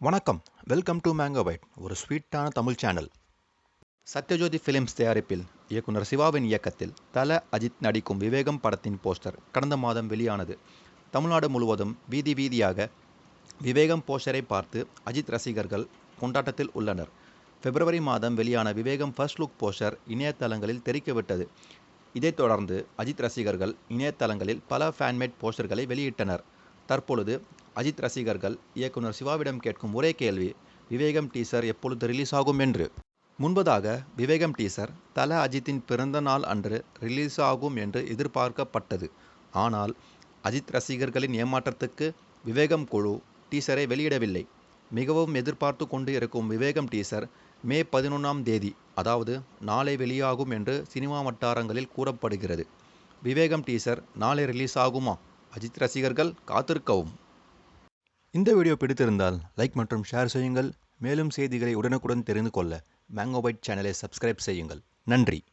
வணக்கம். Welcome to mango byte, ஒரு ஸ்வீட்டான தமிழ் சேனல். சத்யஜோதி ஃபிலிம்ஸ் தயாரிப்பில் இயக்குனர் சிவாவின் இயக்கத்தில் தல அஜித் நடிக்கும் விவேகம் படத்தின் போஸ்டர் கடந்த மாதம் வெளியானது. தமிழ்நாடு முழுவதும் வீதி வீதியாக விவேகம் போஸ்டரை பார்த்து அஜித் ரசிகர்கள் கொண்டாட்டத்தில் உள்ளனர். பிப்ரவரி மாதம் வெளியான விவேகம் ஃபர்ஸ்ட் லுக் போஸ்டர் இணையதளங்களில் தெரிவிக்கப்பட்டது. இதைத் தொடர்ந்து அஜித் ரசிகர்கள் இணையதளங்களில் பல ஃபேன்மேட் போஸ்டர்களை வெளியிட்டனர். தற்பொழுது அஜித் ரசிகர்கள் இயக்குனர் சிவாவிடம் கேட்கும் ஒரே கேள்வி, விவேகம் டீசர் எப்பொழுது ரிலீஸ் ஆகும் என்று. முன்பதாக விவேகம் டீசர் தல அஜித்தின் பிறந்த நாள் அன்று ரிலீஸ் ஆகும் என்று எதிர்பார்க்கப்பட்டது. ஆனால் அஜித் ரசிகர்களின் ஏமாற்றத்துக்கு விவேகம் குழு டீசரை வெளியிடவில்லை. மிகவும் எதிர்பார்த்து கொண்டு இருக்கும் விவேகம் டீசர் மே 11 அதாவது நாளை வெளியாகும் என்று சினிமா வட்டாரங்களில் கூறப்படுகிறது. விவேகம் டீசர் நாளை ரிலீஸ் ஆகுமா? அஜித் ரசிகர்கள் காத்திருக்கவும். இந்த வீடியோ பிடித்திருந்தால் லைக் மற்றும் ஷேர் செய்யுங்கள். மேலும் செய்திகளை உடனுக்குடன் தெரிந்து கொள்ள மேங்கோ பைட் சேனலை சப்ஸ்கிரைப் செய்யுங்கள். நன்றி.